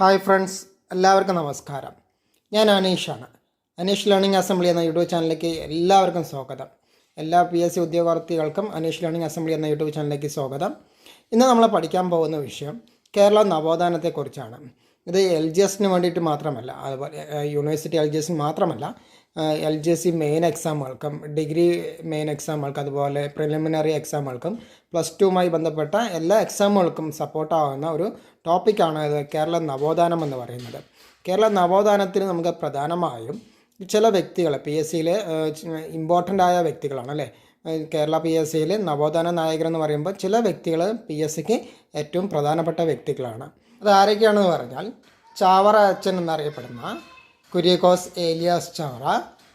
Hi friends, എല്ലാവർക്കും നമസ്കാരം. ഞാൻ അനീഷാണ്. അനീഷ് ലേണിംഗ് അസംബ്ലി എന്ന യൂട്യൂബ് ചാനലിലേക്ക് എല്ലാവർക്കും സ്വാഗതം. എല്ലാ PSC ഉദ്യോഗാർത്ഥികൾക്കും അനീഷ് ലേണിംഗ് അസംബ്ലി എന്ന യൂട്യൂബ് ചാനലിലേക്ക് സ്വാഗതം. ഇന്ന് നമ്മൾ പഠിക്കാൻ പോകുന്ന വിഷയം കേരള നവോത്ഥാനത്തെക്കുറിച്ചാണ്. ഇത് LGSന് വേണ്ടിയിട്ട് മാത്രമല്ല, അതുപോലെ യൂണിവേഴ്സിറ്റി LGSന് മാത്രമല്ല, LGS മെയിൻ എക്സാമുകൾക്കും ഡിഗ്രി മെയിൻ എക്സാമുകൾക്കും അതുപോലെ പ്രിലിമിനറി എക്സാമുകൾക്കും +2മായി ബന്ധപ്പെട്ട എല്ലാ എക്സാമുകൾക്കും സപ്പോർട്ടാവുന്ന ഒരു ടോപ്പിക്കാണ് ഇത് കേരള നവോത്ഥാനം എന്ന് പറയുന്നത്. കേരള നവോത്ഥാനത്തിന് നമുക്ക് പ്രധാനമായും ചില വ്യക്തികൾ PSCയിൽ ഇമ്പോർട്ടൻ്റ് ആയ വ്യക്തികളാണ് അല്ലേ. കേരള PSCയിൽ നവോത്ഥാന നായകരെന്ന് പറയുമ്പോൾ ചില വ്യക്തികൾ PSCക്ക് ഏറ്റവും പ്രധാനപ്പെട്ട വ്യക്തികളാണ്. അത് ആരൊക്കെയാണെന്ന് പറഞ്ഞാൽ ചാവറ അച്ഛൻ എന്നറിയപ്പെടുന്ന കുര്യാക്കോസ് ഏലിയാസ് ചാവറ,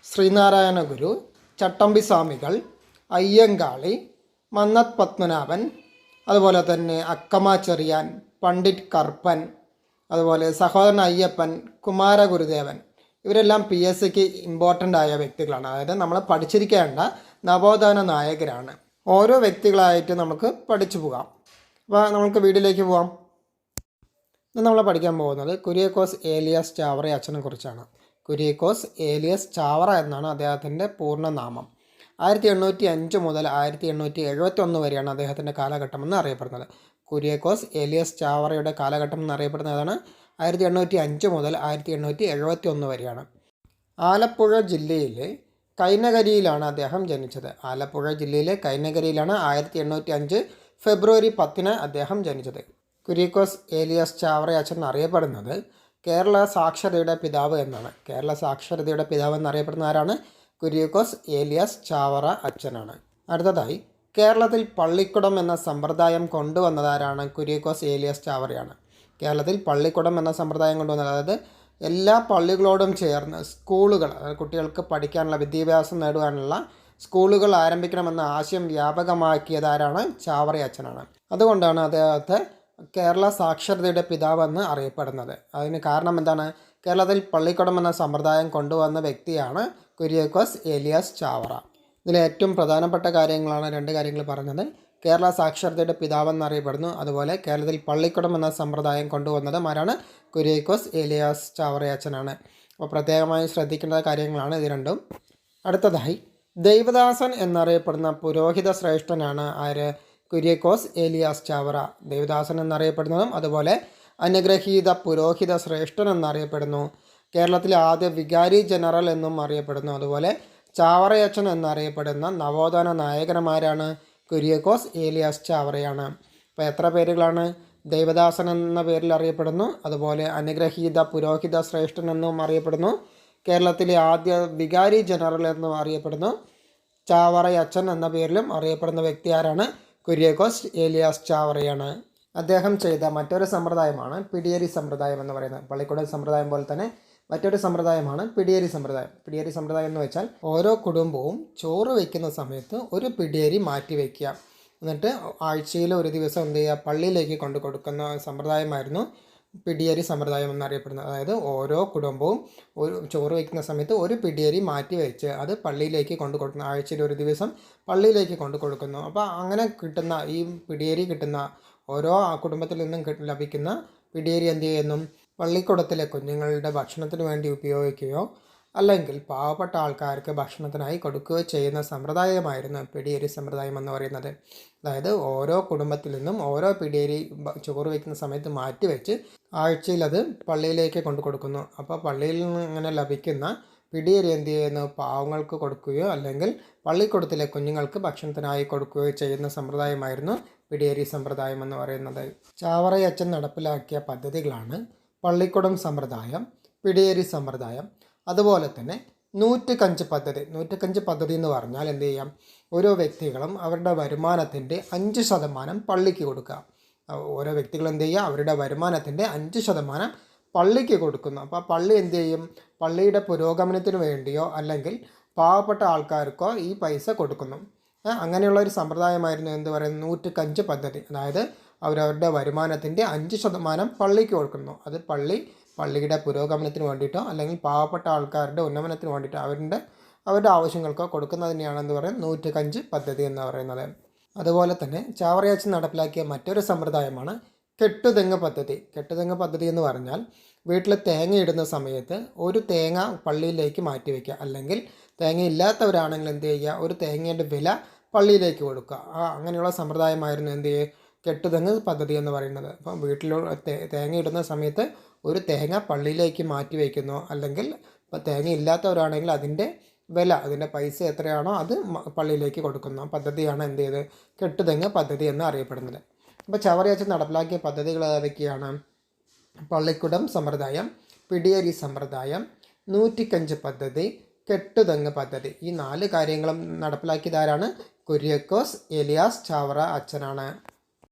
ശ്രീനാരായണ ഗുരു, ചട്ടമ്പി സ്വാമികൾ, അയ്യങ്കാളി, മന്നത്ത് പത്മനാഭൻ, അതുപോലെ തന്നെ അക്കമ്മ ചെറിയാൻ, പണ്ഡിറ്റ് കറുപ്പൻ, അതുപോലെ സഹോദരൻ അയ്യപ്പൻ, കുമാരഗുരുദേവൻ, ഇവരെല്ലാം PSCക്ക് ഇമ്പോർട്ടൻ്റ് ആയ വ്യക്തികളാണ്. അതായത് നമ്മൾ പഠിച്ചിരിക്കേണ്ട നവോത്ഥാന നായകരാണ്. ഓരോ വ്യക്തികളായിട്ട് നമുക്ക് പഠിച്ചു പോകാം. അപ്പോൾ നമുക്ക് വീഡിയോയിലേക്ക് പോകാം. ഇന്ന് നമ്മൾ പഠിക്കാൻ പോകുന്നത് കുര്യാക്കോസ് ഏലിയാസ് ചാവറ അച്ഛനെ കുറിച്ചാണ്. കുര്യാക്കോസ് ഏലിയാസ് ചാവറ എന്നാണ് അദ്ദേഹത്തിൻ്റെ പൂർണ്ണനാമം. 1805 മുതൽ 1871 വരെയാണ് അദ്ദേഹത്തിൻ്റെ കാലഘട്ടം എന്ന് അറിയപ്പെടുന്നത്. കുര്യാക്കോസ് ഏലിയാസ് ചാവറയുടെ കാലഘട്ടം എന്നറിയപ്പെടുന്നതാണ് 1805 മുതൽ 1871 വരെയാണ്. ആലപ്പുഴ ജില്ലയിലെ കൈനകരിയിലാണ് അദ്ദേഹം ജനിച്ചത്. ആലപ്പുഴ ജില്ലയിലെ കൈനകരിയിലാണ് 1805 ഫെബ്രുവരി 10 അദ്ദേഹം ജനിച്ചത്. കുര്യാക്കോസ് ഏലിയാസ് ചാവറ അച്ഛൻ അറിയപ്പെടുന്നത് കേരള സാക്ഷരതയുടെ പിതാവ് എന്നാണ്. കേരള സാക്ഷരതയുടെ പിതാവ് എന്നറിയപ്പെടുന്ന ആരാണ്? കുര്യാക്കോസ് ഏലിയാസ് ചാവറ അച്ഛനാണ്. അടുത്തതായി കേരളത്തിൽ പള്ളിക്കുടം എന്ന സമ്പ്രദായം കൊണ്ടുവന്നതാരാണ്? കുര്യാക്കോസ് ഏലിയാസ് ചാവറയാണ്. കേരളത്തിൽ പള്ളിക്കുടം എന്ന സമ്പ്രദായം കൊണ്ടുവന്നത്, അതായത് എല്ലാ പള്ളികളോടും ചേർന്ന് സ്കൂളുകൾ, അതായത് കുട്ടികൾക്ക് പഠിക്കാനുള്ള വിദ്യാഭ്യാസം നേടുവാനുള്ള സ്കൂളുകൾ ആരംഭിക്കണമെന്ന ആശയം വ്യാപകമാക്കിയതാരാണ്? ചാവറ അച്ഛനാണ്. അതുകൊണ്ടാണ് അദ്ദേഹത്തെ കേരള സാക്ഷരതയുടെ പിതാവെന്ന് അറിയപ്പെടുന്നത്. അതിന് കാരണം എന്താണ്? കേരളത്തിൽ പള്ളിക്കുടം എന്ന സമ്പ്രദായം കൊണ്ടുവന്ന വ്യക്തിയാണ് കുര്യാക്കോസ് ഏലിയാസ് ചാവറ. ഇതിൽ ഏറ്റവും പ്രധാനപ്പെട്ട കാര്യങ്ങളാണ് 2 കാര്യങ്ങൾ പറഞ്ഞത്. കേരള സാക്ഷരതയുടെ പിതാവെന്നറിയപ്പെടുന്നു, അതുപോലെ കേരളത്തിൽ പള്ളിക്കുടം എന്ന സമ്പ്രദായം കൊണ്ടുവന്നത് ആരാണ്? കുര്യാക്കോസ് ഏലിയാസ് ചാവറ അച്ഛനാണ്. അപ്പോൾ പ്രത്യേകമായി ശ്രദ്ധിക്കേണ്ട കാര്യങ്ങളാണ് ഇത് രണ്ടും. അടുത്തതായി ദൈവദാസൻ എന്നറിയപ്പെടുന്ന പുരോഹിത ശ്രേഷ്ഠനാണ് ആര്? കുര്യാക്കോസ് ഏലിയാസ് ചാവറ. ദേവദാസൻ എന്നറിയപ്പെടുന്നതും അതുപോലെ അനുഗ്രഹീത പുരോഹിത ശ്രേഷ്ഠൻ എന്നറിയപ്പെടുന്നു. കേരളത്തിലെ ആദ്യ വികാരി ജനറൽ എന്നും അറിയപ്പെടുന്നു. അതുപോലെ ചാവറയച്ചൻ എന്നറിയപ്പെടുന്ന നവോത്ഥാന നായകന്മാരാണ്? കുര്യാക്കോസ് ഏലിയാസ് ചാവറയാണ്. അപ്പോൾ എത്ര പേരുകളാണ്? ദേവദാസൻ എന്ന പേരിൽ അറിയപ്പെടുന്നു, അതുപോലെ അനുഗ്രഹീത പുരോഹിത ശ്രേഷ്ഠൻ എന്നും അറിയപ്പെടുന്നു, കേരളത്തിലെ ആദ്യ വികാരി ജനറൽ എന്നും അറിയപ്പെടുന്നു, ചാവറയച്ചൻ എന്ന പേരിലും അറിയപ്പെടുന്ന വ്യക്തി ആരാണ്? കുര്യാക്കോസ് ഏലിയാസ് ചാവറയാണ്. അദ്ദേഹം ചെയ്ത മറ്റൊരു സമ്പ്രദായമാണ് പിടിയേരി സമ്പ്രദായം എന്ന് പറയുന്നത്. പള്ളിക്കുടം സമ്പ്രദായം പോലെ തന്നെ മറ്റൊരു സമ്പ്രദായമാണ് പിടിയേരി സമ്പ്രദായം. പിടിയേരി സമ്പ്രദായം എന്ന് വെച്ചാൽ ഓരോ കുടുംബവും ചോറ് വയ്ക്കുന്ന സമയത്ത് ഒരു പിടിയേരി മാറ്റി വയ്ക്കുക, എന്നിട്ട് ആഴ്ചയിൽ ഒരു ദിവസം എന്ത് ചെയ്യുക, പള്ളിയിലേക്ക് കൊണ്ടു കൊടുക്കുന്ന സമ്പ്രദായമായിരുന്നു പിടിയേരി സമ്പ്രദായം എന്നറിയപ്പെടുന്നത്. അതായത് ഓരോ കുടുംബവും ഒരു ചോറ് വയ്ക്കുന്ന സമയത്ത് ഒരു പിടിയേരി മാറ്റി വെച്ച് അത് പള്ളിയിലേക്ക് കൊണ്ടു കൊടുക്കുന്നു. ആഴ്ചയിൽ ഒരു ദിവസം പള്ളിയിലേക്ക് കൊണ്ടു കൊടുക്കുന്നു. അപ്പോൾ അങ്ങനെ കിട്ടുന്ന ഈ പിടിയേരി കിട്ടുന്ന ഓരോ കുടുംബത്തിൽ നിന്നും ലഭിക്കുന്ന പിടിയേരി എന്ത് ചെയ്യുന്നു? പള്ളിക്കൂടത്തിലെ കുഞ്ഞുങ്ങളുടെ ഭക്ഷണത്തിന് വേണ്ടി ഉപയോഗിക്കുകയോ അല്ലെങ്കിൽ പാവപ്പെട്ട ആൾക്കാർക്ക് ഭക്ഷണത്തിനായി കൊടുക്കുകയോ ചെയ്യുന്ന സമ്പ്രദായമായിരുന്നു പിടിയേരി സമ്പ്രദായം എന്ന് പറയുന്നത്. അതായത് ഓരോ കുടുംബത്തിൽ നിന്നും ഓരോ പിടിയേരി ചോറ് വയ്ക്കുന്ന സമയത്ത് മാറ്റിവെച്ച് ആഴ്ചയിൽ അത് പള്ളിയിലേക്ക് കൊണ്ടു കൊടുക്കുന്നു. അപ്പോൾ പള്ളിയിൽ നിന്ന് ഇങ്ങനെ ലഭിക്കുന്ന പിടിയേരി എന്ത് ചെയ്യുന്നു? പാവങ്ങൾക്ക് കൊടുക്കുകയോ അല്ലെങ്കിൽ പള്ളിക്കൂടത്തിലെ കുഞ്ഞുങ്ങൾക്ക് ഭക്ഷണത്തിനായി കൊടുക്കുകയോ ചെയ്യുന്ന സമ്പ്രദായമായിരുന്നു പിടിയേരി സമ്പ്രദായം എന്ന് പറയുന്നത്. ചാവറയച്ചൻ നടപ്പിലാക്കിയ പദ്ധതികളാണ് പള്ളിക്കുടം സമ്പ്രദായം, പിടിയേരി സമ്പ്രദായം, അതുപോലെ തന്നെ നൂറ്റുകഞ്ച് പദ്ധതി. നൂറ്റുകഞ്ച് പദ്ധതി എന്ന് പറഞ്ഞാൽ എന്ത് ചെയ്യാം? ഓരോ വ്യക്തികളും അവരുടെ വരുമാനത്തിൻ്റെ 5% പള്ളിക്ക് കൊടുക്കുക. ഓരോ വ്യക്തികളും എന്ത് ചെയ്യുക? അവരുടെ വരുമാനത്തിൻ്റെ 5% പള്ളിക്ക് കൊടുക്കുന്നു. അപ്പോൾ പള്ളി എന്ത് ചെയ്യും? പള്ളിയുടെ പുരോഗമനത്തിന് വേണ്ടിയോ അല്ലെങ്കിൽ പാവപ്പെട്ട ആൾക്കാർക്കോ ഈ പൈസ കൊടുക്കുന്നു. അങ്ങനെയുള്ള ഒരു സമ്പ്രദായമായിരുന്നു എന്ത് പറയുന്നത്? നൂറ്റുകഞ്ച് പദ്ധതി. അതായത് അവരവരുടെ വരുമാനത്തിൻ്റെ 5% പള്ളിക്ക് കൊടുക്കുന്നു. അത് പള്ളിയുടെ പുരോഗമനത്തിന് വേണ്ടിയിട്ടോ അല്ലെങ്കിൽ പാവപ്പെട്ട ആൾക്കാരുടെ ഉന്നമനത്തിന് വേണ്ടിയിട്ടോ അവരുടെ ആവശ്യങ്ങൾക്കോ കൊടുക്കുന്നതിനെയാണ് എന്ത് പറയുന്നത്? നൂറ്റുകഞ്ച് പദ്ധതി എന്ന് പറയുന്നത്. അതുപോലെ തന്നെ ചാവറയച്ചൻ നടപ്പിലാക്കിയ മറ്റൊരു സമ്പ്രദായമാണ് കെട്ടുതെങ്ങ് പദ്ധതി എന്ന് പറഞ്ഞാൽ വീട്ടിൽ തേങ്ങ ഇടുന്ന സമയത്ത് ഒരു തേങ്ങ പള്ളിയിലേക്ക് മാറ്റി വയ്ക്കുക, അല്ലെങ്കിൽ തേങ്ങ ഇല്ലാത്തവരാണെങ്കിൽ എന്ത് ചെയ്യുക, ഒരു തേങ്ങയുടെ വില പള്ളിയിലേക്ക് കൊടുക്കുക. അങ്ങനെയുള്ള സമ്പ്രദായമായിരുന്നു എന്ത് ചെയ്യുക, കെട്ടുതെങ്ങ് പദ്ധതി എന്ന് പറയുന്നത്. അപ്പം വീട്ടിലുള്ള തേങ്ങ ഇടുന്ന സമയത്ത് ഒരു തേങ്ങ പള്ളിയിലേക്ക് മാറ്റി വയ്ക്കുന്നു, അല്ലെങ്കിൽ തേങ്ങ ഇല്ലാത്തവരാണെങ്കിൽ അതിൻ്റെ വില, അതിൻ്റെ പൈസ എത്രയാണോ അത് പള്ളിയിലേക്ക് കൊടുക്കുന്ന പദ്ധതിയാണ് എന്ത് ചെയ്ത് കെട്ടുതെങ്ങ് പദ്ധതി എന്ന് അറിയപ്പെടുന്നത്. അപ്പോൾ ചവറയച്ചൻ നടപ്പിലാക്കിയ പദ്ധതികൾ ഏതൊക്കെയാണ്? പള്ളിക്കുടം സമ്പ്രദായം, പിടിയേരി സമ്പ്രദായം, നൂറ്റിക്കഞ്ച് പദ്ധതി, കെട്ടുതെങ്ങ് പദ്ധതി. ഈ 4 കാര്യങ്ങളും നടപ്പിലാക്കിയതാരാണ്? കുര്യാക്കോസ് ഏലിയാസ് ചാവറ അച്ഛനാണ്.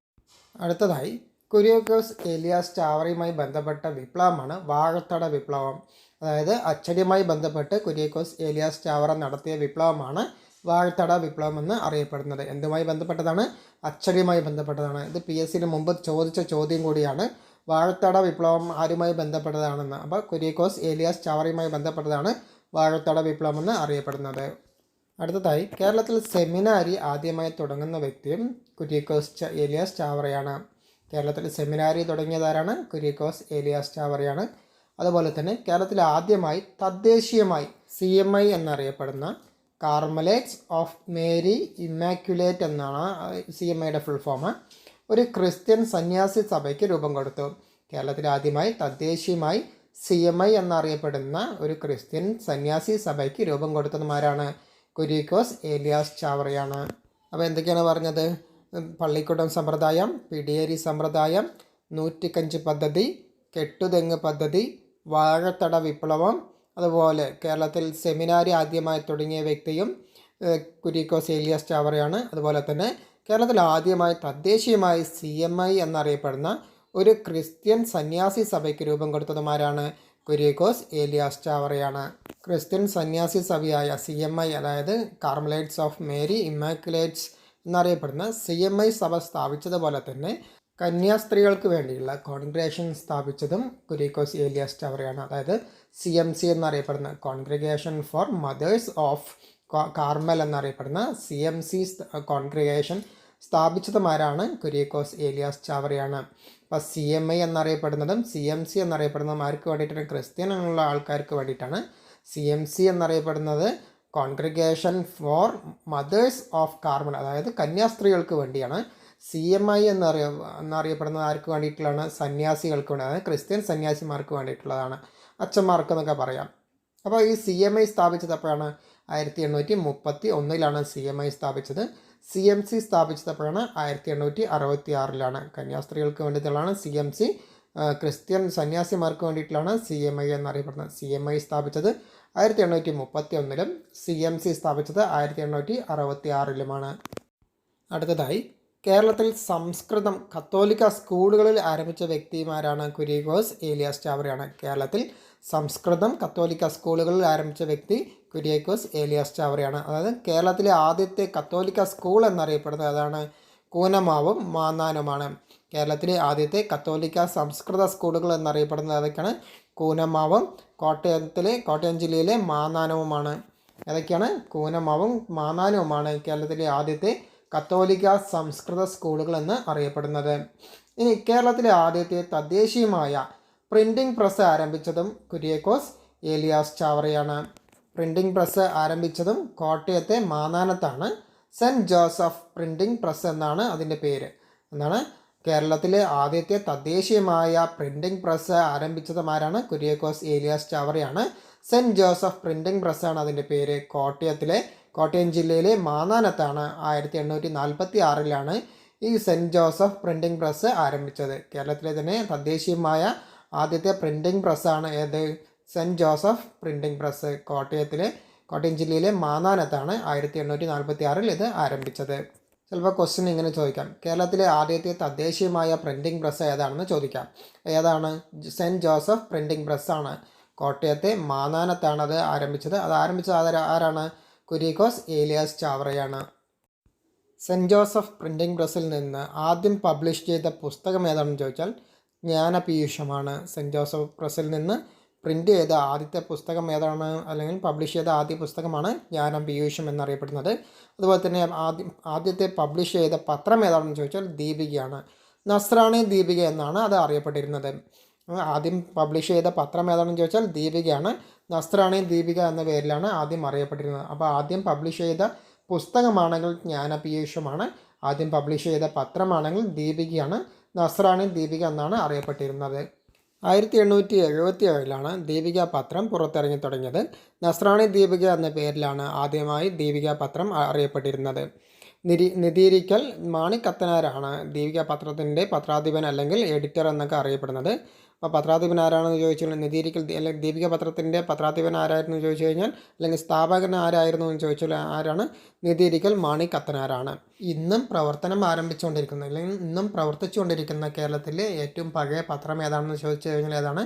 അടുത്തതായി കുര്യാക്കോസ് ഏലിയാസ് ചാവറയുമായി ബന്ധപ്പെട്ട വിപ്ലവമാണ് വാഴത്തട വിപ്ലവം. അതായത് അച്ചടിയുമായി ബന്ധപ്പെട്ട് കുര്യാക്കോസ് ഏലിയാസ് ചാവറ നടത്തിയ വിപ്ലവമാണ് വാഴത്തട വിപ്ലവം എന്ന് അറിയപ്പെടുന്നത്. എന്തുമായി ബന്ധപ്പെട്ടതാണ്? അച്ചടിയുമായി ബന്ധപ്പെട്ടതാണ്. ഇത് PSCന് മുമ്പ് ചോദിച്ച ചോദ്യം കൂടിയാണ്. വാഴത്തട വിപ്ലവം ആരുമായി ബന്ധപ്പെട്ടതാണെന്ന്. അപ്പോൾ കുര്യാക്കോസ് ഏലിയാസ് ചാവറയുമായി ബന്ധപ്പെട്ടതാണ് വാഴത്തട വിപ്ലവം എന്ന് അറിയപ്പെടുന്നത്. അടുത്തതായി കേരളത്തിൽ സെമിനാരി ആദ്യമായി തുടങ്ങുന്ന വ്യക്തിയും കുര്യാക്കോസ് ഏലിയാസ് ചാവറയാണ്. കേരളത്തിൽ സെമിനാരി തുടങ്ങിയതാരാണ്? കുര്യാക്കോസ് ഏലിയാസ് ചാവറയാണ്. അതുപോലെ തന്നെ കേരളത്തിൽ ആദ്യമായി തദ്ദേശീയമായി CMI എന്നറിയപ്പെടുന്ന കാർമലേറ്റ്സ് ഓഫ് മേരി ഇമ്മാക്യുലേറ്റ് എന്നാണ് CMIയുടെ ഫുൾ ഫോം. ഒരു ക്രിസ്ത്യൻ സന്യാസി സഭയ്ക്ക് രൂപം കൊടുത്തു. കേരളത്തിൽ ആദ്യമായി തദ്ദേശീയമായി CMI എന്നറിയപ്പെടുന്ന ഒരു ക്രിസ്ത്യൻ സന്യാസി സഭയ്ക്ക് രൂപം കൊടുത്തതുമാരാണ്? കുര്യാക്കോസ് ഏലിയാസ് ചാവറയാണ്. അപ്പോൾ എന്തൊക്കെയാണ് പറഞ്ഞത്? പള്ളിക്കുടം സമ്പ്രദായം, പിടിയേരി സമ്പ്രദായം, നൂറ്റിക്കഞ്ച് പദ്ധതി, കെട്ടുതെങ്ങ് പദ്ധതി, വാഴത്തട വിപ്ലവം, അതുപോലെ കേരളത്തിൽ സെമിനാരി ആദ്യമായി തുടങ്ങിയ വ്യക്തിയും കുര്യാക്കോസ് ഏലിയാസ് ചാവറയാണ്. അതുപോലെ തന്നെ കേരളത്തിൽ ആദ്യമായി തദ്ദേശീയമായി CMI എന്നറിയപ്പെടുന്ന ഒരു ക്രിസ്ത്യൻ സന്യാസി സഭയ്ക്ക് രൂപം കൊടുത്തതുമാരാണ്? കുര്യാക്കോസ് ഏലിയാസ് ചാവറയാണ്. ക്രിസ്ത്യൻ സന്യാസി സഭയായ CMI, അതായത് കാർമലൈറ്റ്സ് ഓഫ് മേരി ഇമ്മാക്കുലേറ്റ്സ് എന്നറിയപ്പെടുന്ന CMI സഭ സ്ഥാപിച്ചതുപോലെ തന്നെ കന്യാസ്ത്രീകൾക്ക് വേണ്ടിയുള്ള കോൺഗ്രിഗേഷൻ സ്ഥാപിച്ചതും കുര്യാക്കോസ് ഏലിയാസ് ചാവറയാണ്. അതായത് CMC എന്നറിയപ്പെടുന്ന congregation for mothers of Carmel എന്നറിയപ്പെടുന്ന CMC കോൺഗ്രിഗേഷൻ സ്ഥാപിച്ചതുമാരാണ്? കുര്യാക്കോസ് ഏലിയാസ് ചാവറയാണ്. അപ്പോൾ CMI എന്നറിയപ്പെടുന്നതും CMC എന്നറിയപ്പെടുന്നതും ആർക്ക് വേണ്ടിയിട്ടാണ്? ക്രിസ്ത്യൻ എന്നുള്ള ആൾക്കാർക്ക് വേണ്ടിയിട്ടാണ്. CMC എന്നറിയപ്പെടുന്നത് congregation for mothers of Carmel, അതായത് കന്യാസ്ത്രീകൾക്ക് വേണ്ടിയാണ്. CMI എന്നറിയപ്പെടുന്നത് ആർക്ക് വേണ്ടിയിട്ടുള്ളതാണ്? സന്യാസികൾക്ക് വേണ്ടി, അതായത് ക്രിസ്ത്യൻ സന്യാസിമാർക്ക് വേണ്ടിയിട്ടുള്ളതാണ്, അച്ഛന്മാർക്ക് എന്നൊക്കെ പറയാം. അപ്പോൾ ഈ CMI സ്ഥാപിച്ചത് എപ്പോഴാണ്? 1831 CMI സ്ഥാപിച്ചത്. CMC സ്ഥാപിച്ചപ്പോഴാണ് 1866. കന്യാസ്ത്രീകൾക്ക് വേണ്ടിയിട്ടുള്ളതാണ് CMC, ക്രിസ്ത്യൻ സന്യാസിമാർക്ക് വേണ്ടിയിട്ടുള്ളതാണ് CMI എന്നറിയപ്പെടുന്നത്. CMI സ്ഥാപിച്ചത് 1831, CMC സ്ഥാപിച്ചത് 1866. അടുത്തതായി കേരളത്തിൽ സംസ്കൃതം കത്തോലിക്ക സ്കൂളുകളിൽ ആരംഭിച്ച വ്യക്തിമാരാണ്? കുര്യാക്കോസ് ഏലിയാസ് ചാവറയാണ്. കേരളത്തിൽ സംസ്കൃതം കത്തോലിക്ക സ്കൂളുകളിൽ ആരംഭിച്ച വ്യക്തി കുര്യാക്കോസ് ഏലിയാസ് ചാവറയാണ്. അതായത് കേരളത്തിലെ ആദ്യത്തെ കത്തോലിക്ക സ്കൂൾ എന്നറിയപ്പെടുന്നത് അതാണ്? കൂനമാവും മാന്നാനവുമാണ്. കേരളത്തിലെ ആദ്യത്തെ കത്തോലിക്ക സംസ്കൃത സ്കൂളുകൾ എന്നറിയപ്പെടുന്നത് ഏതൊക്കെയാണ്? കൂനമാവും കോട്ടയം ജില്ലയിലെ മാന്നാനവുമാണ്. ഏതൊക്കെയാണ്? കൂനമാവും മാന്നാനവുമാണ് കേരളത്തിലെ ആദ്യത്തെ കത്തോലിക്ക സംസ്കൃത സ്കൂളുകൾ എന്ന് അറിയപ്പെടുന്നത്. ഇനി കേരളത്തിലെ ആദ്യത്തെ തദ്ദേശീയമായ പ്രിൻറ്റിംഗ് പ്രസ് ആരംഭിച്ചതും കുര്യാക്കോസ് ഏലിയാസ് ചാവറയാണ്. പ്രിൻറ്റിംഗ് പ്രസ് ആരംഭിച്ചതും കോട്ടയത്തെ മാന്നാനത്താണ്. സെൻറ്റ് ജോസഫ് പ്രിൻറ്റിംഗ് പ്രസ് എന്നാണ് അതിൻ്റെ പേര്. എന്താണ്? കേരളത്തിലെ ആദ്യത്തെ തദ്ദേശീയമായ പ്രിൻറ്റിംഗ് പ്രസ് ആരംഭിച്ചതുമാരാണ്? കുര്യാക്കോസ് ഏലിയാസ് ചാവറയാണ്. സെൻറ്റ് ജോസഫ് പ്രിൻറ്റിംഗ് പ്രസ്സാണ് അതിൻ്റെ പേര്. കോട്ടയം ജില്ലയിലെ മാന്നാനത്താണ്. 1846 ഈ സെൻറ്റ് ജോസഫ് പ്രിൻറ്റിംഗ് പ്രസ് ആരംഭിച്ചത്. കേരളത്തിലെ തന്നെ തദ്ദേശീയമായ ആദ്യത്തെ പ്രിൻറ്റിംഗ് പ്രസ്സാണ് ഏത്? Saint Joseph printing press. Kottayam ജില്ലയിലെ മാന്നാനത്താണ് 1846 ഇത് ആരംഭിച്ചത്. ചിലപ്പോൾ ക്വസ്റ്റ്യൻ ഇങ്ങനെ ചോദിക്കാം, കേരളത്തിലെ ആദ്യത്തെ തദ്ദേശീയമായ പ്രിൻറ്റിംഗ് പ്രസ് ഏതാണെന്ന് ചോദിക്കാം. ഏതാണ്? സെൻറ്റ് ജോസഫ് പ്രിൻറ്റിംഗ് പ്രസ്സാണ്. കോട്ടയത്തെ മാന്നാനത്താണ് അത് ആരംഭിച്ചത്. അത് ആരംഭിച്ചത് ആരാണ്? കുര്യാക്കോസ് ഏലിയാസ് ചാവറയാണ്. സെൻറ്റ് ജോസഫ് പ്രിൻറ്റിംഗ് പ്രസ്സിൽ നിന്ന് ആദ്യം പബ്ലിഷ് ചെയ്ത പുസ്തകം ഏതാണെന്ന് ചോദിച്ചാൽ ജ്ഞാനപീയൂഷമാണ്. സെൻറ്റ് ജോസഫ് പ്രസ്സിൽ നിന്ന് പ്രിൻ്റ് ചെയ്ത ആദ്യത്തെ പുസ്തകം ഏതാണ്, അല്ലെങ്കിൽ പബ്ലിഷ് ചെയ്ത ആദ്യ പുസ്തകമാണ് ജ്ഞാനപീയൂഷം എന്നറിയപ്പെടുന്നത്. അതുപോലെ തന്നെ ആദ്യത്തെ പബ്ലിഷ് ചെയ്ത പത്രം ഏതാണെന്ന് ചോദിച്ചാൽ ദീപികയാണ്. നസ്രാണി ദീപിക എന്നാണ് അത് അറിയപ്പെട്ടിരുന്നത്. ആദ്യം പബ്ലിഷ് ചെയ്ത പത്രം ഏതാണെന്ന് ചോദിച്ചാൽ ദീപികയാണ്. നസ്രാണി ദീപിക എന്ന പേരിലാണ് ആദ്യം അറിയപ്പെട്ടിരുന്നത്. അപ്പോൾ ആദ്യം പബ്ലിഷ് ചെയ്ത പുസ്തകമാണെങ്കിൽ ജ്ഞാനപീയൂഷമാണ്, ആദ്യം പബ്ലിഷ് ചെയ്ത പത്രമാണെങ്കിൽ ദീപികയാണ്. നസ്രാണി ദീപിക എന്നാണ് അറിയപ്പെട്ടിരുന്നത്. 1877 ദീപിക പത്രം പുറത്തിറങ്ങി തുടങ്ങിയത്. നസ്രാണി ദീപിക എന്ന പേരിലാണ് ആദ്യമായി ദീപിക പത്രം അറിയപ്പെട്ടിരുന്നത്. നിതീരിക്കൽ മാണിക്കത്തനാരാണ് ദീപിക പത്രത്തിൻ്റെ പത്രാധിപൻ അല്ലെങ്കിൽ എഡിറ്റർ എന്നൊക്കെ അറിയപ്പെടുന്നത്. അപ്പോൾ പത്രാധിപൻ ആരാണെന്ന് ചോദിച്ചു കഴിഞ്ഞാൽ നിതീരിക്കൽ അല്ലെങ്കിൽ ദീപിക പത്രത്തിൻ്റെ പത്രാധിപൻ ആരായിരുന്നു ചോദിച്ചു കഴിഞ്ഞാൽ, അല്ലെങ്കിൽ സ്ഥാപകൻ ആരായിരുന്നു എന്ന് ചോദിച്ചാൽ ആരാണ്? നിതീരിക്കൽ മാണിക്കത്തനാരാണ്. ഇന്നും പ്രവർത്തനം ആരംഭിച്ചുകൊണ്ടിരിക്കുന്ന അല്ലെങ്കിൽ ഇന്നും പ്രവർത്തിച്ചുകൊണ്ടിരിക്കുന്ന കേരളത്തിലെ ഏറ്റവും പഴയ പത്രം ഏതാണെന്ന് ചോദിച്ചു കഴിഞ്ഞാൽ ഏതാണ്?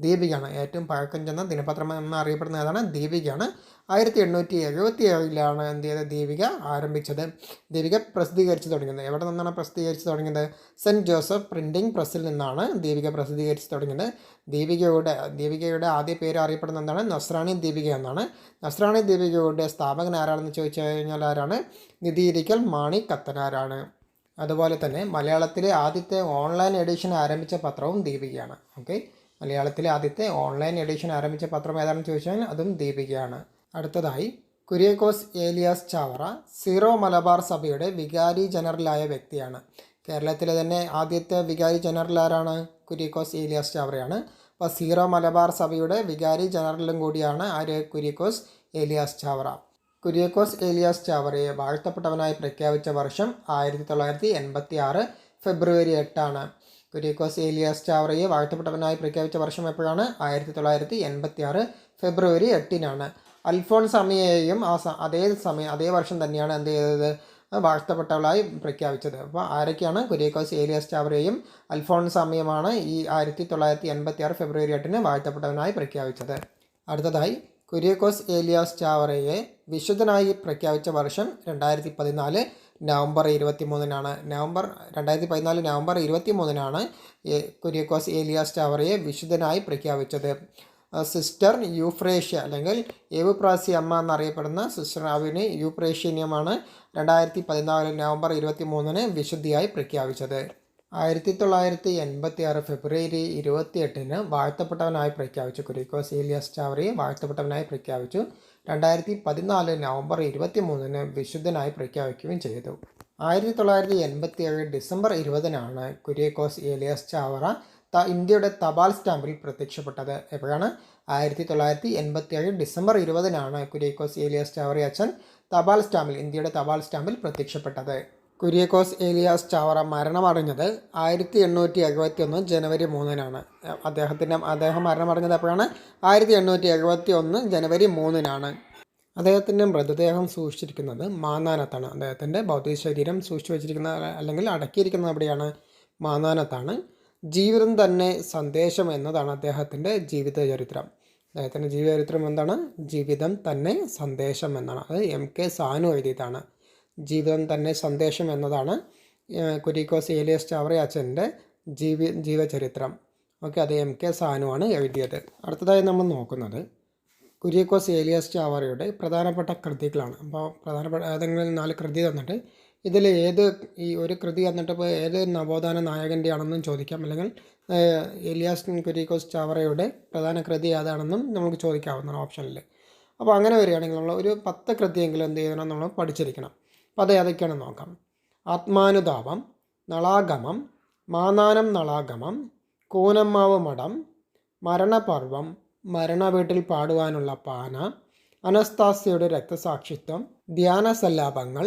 ദീപികയാണ്. ഏറ്റവും പഴക്കം ചെന്ന ദിനപത്രം എന്നറിയപ്പെടുന്ന ഏതാണ്? ദീപികയാണ്. 1877 എന്ത് ചെയ്തത്? ദീപിക ആരംഭിച്ചത്. ദീപിക പ്രസിദ്ധീകരിച്ച് തുടങ്ങിയത് എവിടെ നിന്നാണ് പ്രസിദ്ധീകരിച്ച് തുടങ്ങിയത്? സെൻറ്റ് ജോസഫ് പ്രിൻറ്റിംഗ് പ്രസ്സിൽ നിന്നാണ് ദീപിക പ്രസിദ്ധീകരിച്ച് തുടങ്ങിയത്. ദീപികയുടെ ആദ്യ പേര് അറിയപ്പെടുന്ന എന്താണ്? നസ്രാണി ദീപിക എന്നാണ്. നസ്രാണി ദീപികയുടെ സ്ഥാപകൻ ആരാണെന്ന് ചോദിച്ചു കഴിഞ്ഞാൽ ആരാണ്? നിതീരിക്കൽ മാണിക്കത്തനാരാണ്. അതുപോലെ തന്നെ മലയാളത്തിലെ ആദ്യത്തെ ഓൺലൈൻ എഡിഷൻ ആരംഭിച്ച പത്രവും ദീപികയാണ്. ഓക്കെ, മലയാളത്തിലെ ആദ്യത്തെ ഓൺലൈൻ എഡിഷൻ ആരംഭിച്ച പത്രം ഏതാണെന്ന് ചോദിച്ചാൽ അതും ദീപികയാണ്. അടുത്തതായി കുര്യാക്കോസ് ഏലിയാസ് ചാവറ സീറോ മലബാർ സഭയുടെ വികാരി ജനറലായ വ്യക്തിയാണ്. കേരളത്തിലെ തന്നെ ആദ്യത്തെ വികാരി ജനറൽ ആരാണ്? കുര്യാക്കോസ് ഏലിയാസ് ചാവറയാണ്. അപ്പോൾ സീറോ മലബാർ സഭയുടെ വികാരി ജനറലും കൂടിയാണ് ആര്? കുര്യാക്കോസ് ഏലിയാസ് ചാവറ. കുര്യാക്കോസ് ഏലിയാസ് ചാവറയെ വാഴ്ത്തപ്പെട്ടവനായി പ്രഖ്യാപിച്ച വർഷം 1986 ഫെബ്രുവരി 8. കുര്യാക്കോസ് ഏലിയാസ് ചാവറയെ വാഴ്ത്തപ്പെട്ടവനായി പ്രഖ്യാപിച്ച വർഷം എപ്പോഴാണ്? 1986 ഫെബ്രുവരി 8. അൽഫോൺസ് അമ്മയെയും അതേ വർഷം തന്നെയാണ് എന്ത് ചെയ്തത്? വാഴ്ത്തപ്പെട്ടവളായി പ്രഖ്യാപിച്ചത്. അപ്പോൾ ആരൊക്കെയാണ്? കുര്യാക്കോസ് ഏലിയാസ് ചാവറയെയും അൽഫോൺസ് അമ്മയുമാണ് ഈ 1986 ഫെബ്രുവരി 8 വാഴ്ത്തപ്പെട്ടവനായി പ്രഖ്യാപിച്ചത്. അടുത്തതായി കുര്യാക്കോസ് ഏലിയാസ് ചാവറയെ വിശുദ്ധനായി പ്രഖ്യാപിച്ച വർഷം 2014 നവംബർ 23. 2014 നവംബർ 23 കുര്യാക്കോസ് ഏലിയാസ് ചാവറയെ വിശുദ്ധനായി പ്രഖ്യാപിച്ചത്. സിസ്റ്റർ യൂഫ്രേഷ്യ അല്ലെങ്കിൽ ഏവുപ്രാസി അമ്മ എന്നറിയപ്പെടുന്ന സിസ്റ്റർ അവിന് യൂപ്രേഷ്യനിയമാണ് 2014 നവംബർ 23 വിശുദ്ധിയായി പ്രഖ്യാപിച്ചത്. 1986 ഫെബ്രുവരി 28 വാഴ്ത്തപ്പെട്ടവനായി പ്രഖ്യാപിച്ചു. കുര്യാക്കോസ് ഏലിയാസ് ചാവറയെ വാഴ്ത്തപ്പെട്ടവനായി പ്രഖ്യാപിച്ചു. 2014 നവംബർ 23 വിശുദ്ധനായി പ്രഖ്യാപിക്കുകയും ചെയ്തു. 1987 ഡിസംബർ 20 കുര്യാക്കോസ് ഏലിയാസ് ചാവറ ഇന്ത്യയുടെ തപാൽ സ്റ്റാമ്പിൽ പ്രത്യക്ഷപ്പെട്ടത്. എപ്പോഴാണ്? 1987 ഡിസംബർ 20 കുര്യാക്കോസ് ഏലിയാസ് ചാവറ അച്ഛൻ ഇന്ത്യയുടെ തപാൽ സ്റ്റാമ്പിൽ പ്രത്യക്ഷപ്പെട്ടത്. കുര്യാക്കോസ് ഏലിയാസ് ചാവറ മരണമടഞ്ഞത് 1871 ജനുവരി 3 അദ്ദേഹം മരണമടഞ്ഞത് എപ്പോഴാണ്? 1871 ജനുവരി 3. അദ്ദേഹത്തിൻ്റെ മൃതദേഹം സൂക്ഷിച്ചിരിക്കുന്നത് മാന്നാനത്താണ്. അദ്ദേഹത്തിൻ്റെ ഭൗതിക ശരീരം സൂക്ഷിച്ചു വച്ചിരിക്കുന്ന അല്ലെങ്കിൽ അടക്കിയിരിക്കുന്നത് എവിടെയാണ്? മാന്നാനത്താണ്. ജീവിതം തന്നെ സന്ദേശം എന്നതാണ് അദ്ദേഹത്തിൻ്റെ ജീവിതചരിത്രം. അദ്ദേഹത്തിൻ്റെ ജീവചരിത്രം എന്താണ്? ജീവിതം തന്നെ സന്ദേശം എന്നാണ്. അത് MK സാനു എഴുതിയതാണ്. ജീവിതം തന്നെ സന്ദേശം എന്നതാണ് കുര്യാക്കോസ് ഏലിയാസ് ചാവറ അച്ഛൻ്റെ ജീവചരിത്രം. ഓക്കെ, അത് MK സാനുവാണ് എഴുതിയത്. അടുത്തതായി നമ്മൾ നോക്കുന്നത് കുര്യാക്കോസ് ഏലിയാസ് ചാവറയുടെ പ്രധാനപ്പെട്ട കൃതികളാണ്. അപ്പോൾ പ്രധാനപ്പെട്ട ഏതെങ്കിലും 4 കൃതി തന്നിട്ട് ഇതിൽ ഈ ഒരു കൃതി തന്നിട്ട് ഇപ്പോൾ ഏത് നവോത്ഥാന നായകൻ്റെ ആണെന്നും ചോദിക്കാം, അല്ലെങ്കിൽ ഏലിയാസ് കുര്യാക്കോസ് ചാവറയുടെ പ്രധാന കൃതി ഏതാണെന്നും നമുക്ക് ചോദിക്കാവുന്നതാണ് ഓപ്ഷനിൽ. അപ്പോൾ അങ്ങനെ വരികയാണെങ്കിൽ നമ്മൾ ഒരു 10 കൃതിയെങ്കിലും എന്ത് ചെയ്യണം? നമ്മൾ പഠിച്ചിരിക്കണം. അപ്പോൾ അത് ഏതൊക്കെയാണെന്ന് നോക്കാം. ആത്മാനുതാപം, നളാഗമം, മാന്നാനം നളാഗമം, കൂനമ്മാവ് മഠം, മരണപർവം, മരണവീട്ടിൽ പാടുവാനുള്ള പാന, അനസ്താസ്യയുടെ രക്തസാക്ഷിത്വം, ധ്യാനസല്ലാപങ്ങൾ,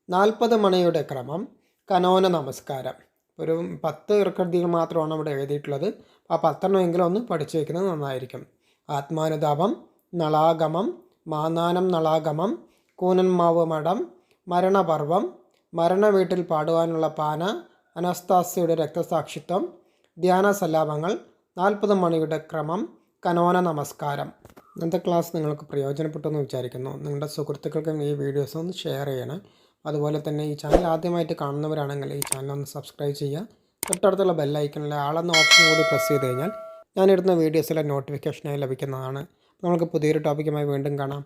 40 മണിയുടെ ക്രമം, കനോന നമസ്കാരം. ഒരു 10 കൃതികൾ മാത്രമാണ് ഇവിടെ എഴുതിയിട്ടുള്ളത്. ആ 10 ഒന്ന് പഠിച്ചു വയ്ക്കുന്നത് നന്നായിരിക്കും. ആത്മാനുതാപം, നളാഗമം, മാന്നാനം നളാഗമം, കൂനന്മാവ് മഠം, മരണപർവം, മരണവീട്ടിൽ പാടുവാനുള്ള പാന, അനസ്താസ്യയുടെ രക്തസാക്ഷിത്വം, ധ്യാനസല്ലാപങ്ങൾ, 40 മണിയുടെ ക്രമം, കനോന നമസ്കാരം. ഇന്നത്തെ ക്ലാസ് നിങ്ങൾക്ക് പ്രയോജനപ്പെട്ടെന്ന് വിചാരിക്കുന്നു. നിങ്ങളുടെ സുഹൃത്തുക്കൾക്കും ഈ വീഡിയോസ് ഒന്ന് ഷെയർ ചെയ്യണം. അതുപോലെ തന്നെ ഈ ചാനൽ ആദ്യമായിട്ട് കാണുന്നവരാണെങ്കിൽ ഈ ചാനൽ ഒന്ന് സബ്സ്ക്രൈബ് ചെയ്യുക. തൊട്ടടുത്തുള്ള ബെല്ലൈക്കണിലെ ആളെന്ന ഓപ്ഷൻ കൂടി പ്രസ് ചെയ്ത് കഴിഞ്ഞാൽ ഞാനിടുന്ന വീഡിയോസിലെ നോട്ടിഫിക്കേഷനായി ലഭിക്കുന്നതാണ്. നമുക്ക് പുതിയൊരു ടോപ്പിക്കുമായി വീണ്ടും കാണാം.